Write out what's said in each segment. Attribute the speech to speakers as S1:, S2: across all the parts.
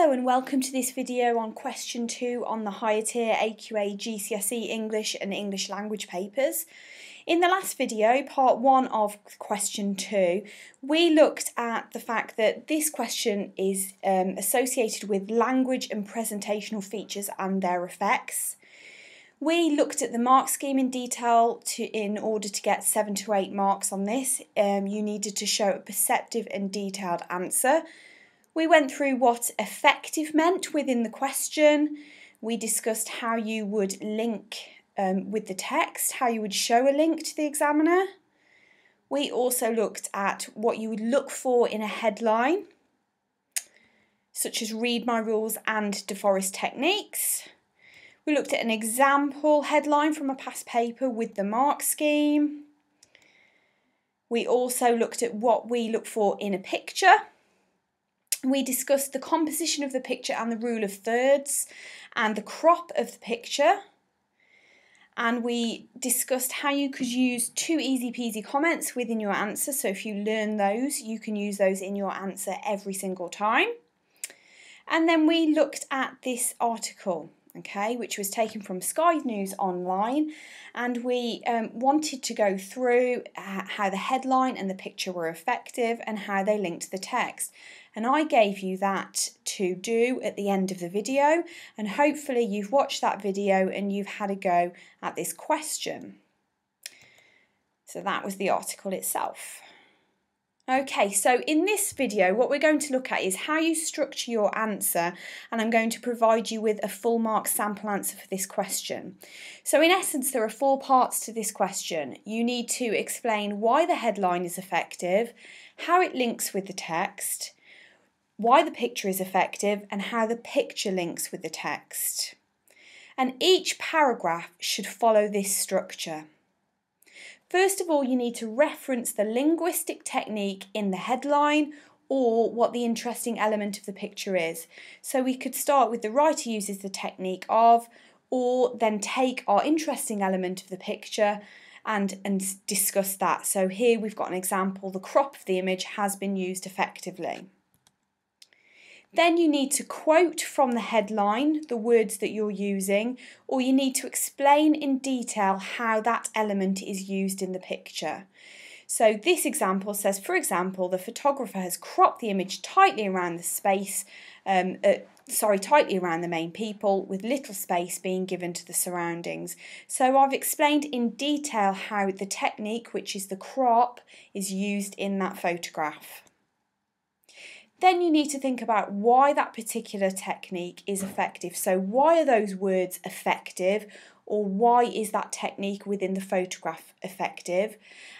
S1: Hello and welcome to this video on question 2 on the higher tier AQA GCSE English and English language papers. In the last video, part 1 of question 2, we looked at the fact that this question is associated with language and presentational features and their effects. We looked at the mark scheme in detail in order to get 7 to 8 marks on this. You needed to show a perceptive and detailed answer. We went through what effective meant within the question. We discussed how you would link with the text, how you would show a link to the examiner. We also looked at what you would look for in a headline, such as read my rules and DeForest techniques. We looked at an example headline from a past paper with the mark scheme. We also looked at what we look for in a picture. We discussed the composition of the picture and the rule of thirds and the crop of the picture. And we discussed how you could use 2 easy peasy comments within your answer. So if you learn those, you can use those in your answer every single time. And then we looked at this article, okay, which was taken from Sky News Online, and we wanted to go through how the headline and the picture were effective and how they linked to the text. And I gave you that to do at the end of the video, and hopefully you've watched that video and you've had a go at this question. So that was the article itself. Okay, so in this video what we're going to look at is how you structure your answer, and I'm going to provide you with a full mark sample answer for this question. So in essence there are 4 parts to this question. You need to explain why the headline is effective, how it links with the text, why the picture is effective, and how the picture links with the text. And each paragraph should follow this structure. First of all, you need to reference the linguistic technique in the headline or what the interesting element of the picture is. So we could start with the writer uses the technique of, or then take our interesting element of the picture and discuss that. So here we've got an example, the crop of the image has been used effectively. Then you need to quote from the headline the words that you're using, or you need to explain in detail how that element is used in the picture. So this example says, for example, the photographer has cropped the image tightly around the space, tightly around the main people, with little space being given to the surroundings. So I've explained in detail how the technique, which is the crop, is used in that photograph. Then you need to think about why that particular technique is effective. So why are those words effective, or why is that technique within the photograph effective?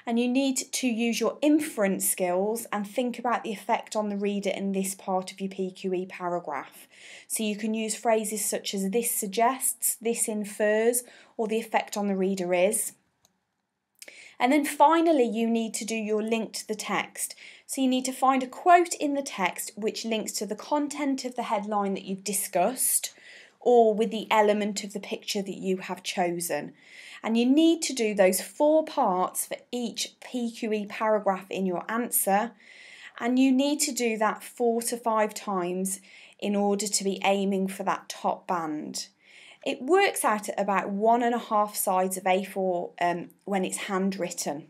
S1: And you need to use your inference skills and think about the effect on the reader in this part of your PQE paragraph. So you can use phrases such as this suggests, this infers, or the effect on the reader is. And then finally you need to do your link to the text. So you need to find a quote in the text which links to the content of the headline that you've discussed, or with the element of the picture that you have chosen. And you need to do those 4 parts for each PQE paragraph in your answer, and you need to do that 4 to 5 times in order to be aiming for that top band. It works out at about 1.5 sides of A4 when it's handwritten.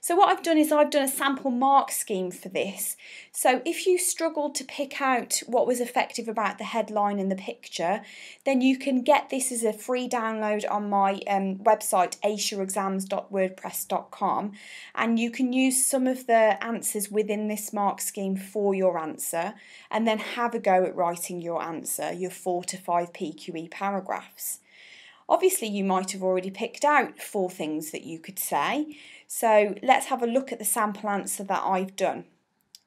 S1: So what I've done is I've done a sample mark scheme for this. So if you struggled to pick out what was effective about the headline and the picture, then you can get this as a free download on my website asiaexams.wordpress.com, and you can use some of the answers within this mark scheme for your answer, and then have a go at writing your answer, your 4 to 5 PQE paragraphs. Obviously you might have already picked out 4 things that you could say, so let's have a look at the sample answer that I've done.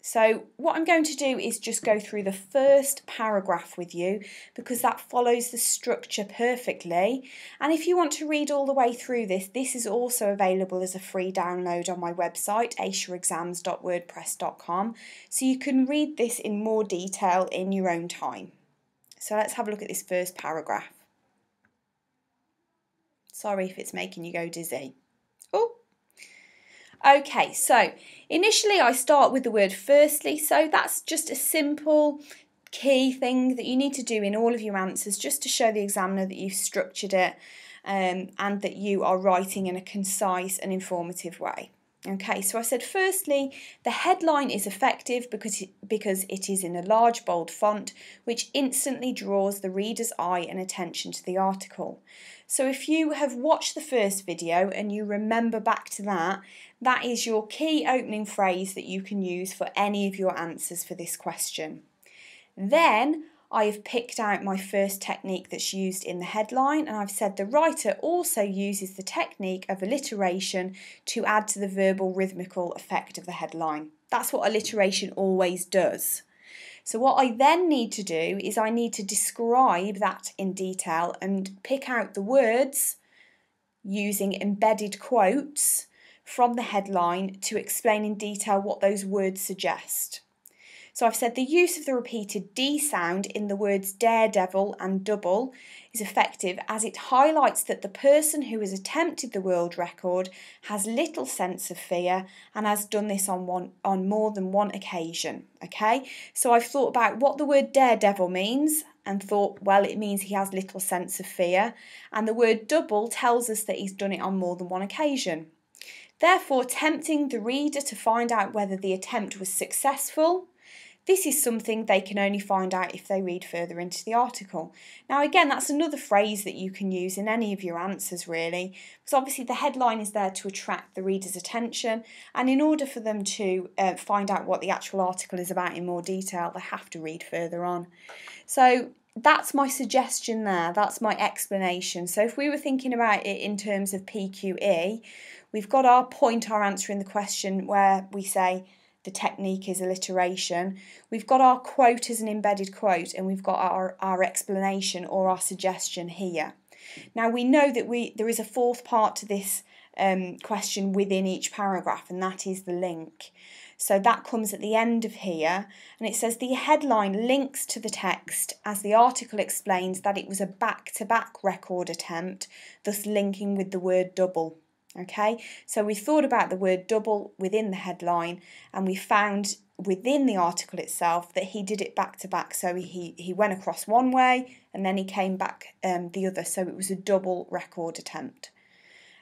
S1: So what I'm going to do is just go through the first paragraph with you, because that follows the structure perfectly, and if you want to read all the way through this, this is also available as a free download on my website asiaexams.wordpress.com, so you can read this in more detail in your own time. So let's have a look at this first paragraph. Sorry if it's making you go dizzy. Oh, Okay, so initially I start with the word firstly, so that's just a simple key thing that you need to do in all of your answers just to show the examiner that you've structured it and that you are writing in a concise and informative way. Okay, so I said firstly, the headline is effective because it is in a large bold font which instantly draws the reader's eye and attention to the article. So if you have watched the first video and you remember back to that, that is your key opening phrase that you can use for any of your answers for this question. Then I have picked out my first technique that's used in the headline, and I've said the writer also uses the technique of alliteration to add to the verbal rhythmical effect of the headline. That's what alliteration always does. So what I then need to do is I need to describe that in detail and pick out the words using embedded quotes from the headline to explain in detail what those words suggest. So I've said the use of the repeated D sound in the words daredevil and double is effective as it highlights that the person who has attempted the world record has little sense of fear and has done this on more than one occasion. Okay, so I've thought about what the word daredevil means and thought, well, it means he has little sense of fear, and the word double tells us that he's done it on more than one occasion. Therefore, tempting the reader to find out whether the attempt was successful. This is something they can only find out if they read further into the article. Now again, that's another phrase that you can use in any of your answers really, because obviously the headline is there to attract the reader's attention, and in order for them to find out what the actual article is about in more detail, they have to read further on. So that's my suggestion there, that's my explanation. So if we were thinking about it in terms of PQE, we've got our point, our answer in the question where we say the technique is alliteration. We've got our quote as an embedded quote, and we've got our explanation or our suggestion here. Now we know that there is a fourth part to this question within each paragraph, and that is the link. So that comes at the end of here, and it says the headline links to the text as the article explains that it was a back-to-back record attempt, thus linking with the word double. Okay, so we thought about the word double within the headline, and we found within the article itself that he did it back to back. So he went across one way and then he came back the other. So it was a double record attempt.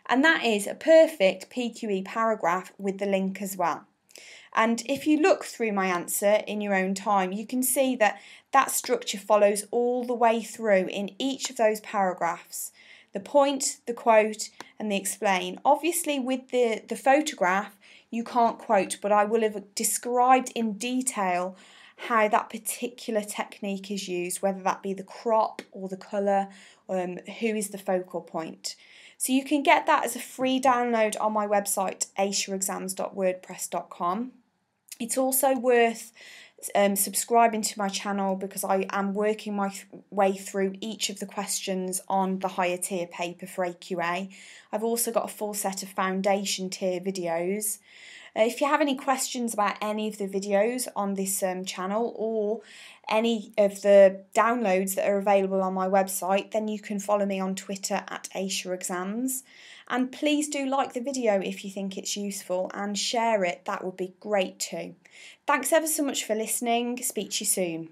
S1: And that is a perfect PQE paragraph with the link as well. And if you look through my answer in your own time, you can see that that structure follows all the way through in each of those paragraphs. The point, the quote, and the explain. Obviously with the photograph you can't quote, but I will have described in detail how that particular technique is used, whether that be the crop or the colour, who is the focal point. So you can get that as a free download on my website asiaexams.wordpress.com. It's also worth subscribing to my channel because I am working my way through each of the questions on the higher tier paper for AQA. I've also got a full set of foundation tier videos. If you have any questions about any of the videos on this channel or any of the downloads that are available on my website, then you can follow me on Twitter at AsiaExams. And please do like the video if you think it's useful and share it, that would be great too. Thanks ever so much for listening, speak to you soon.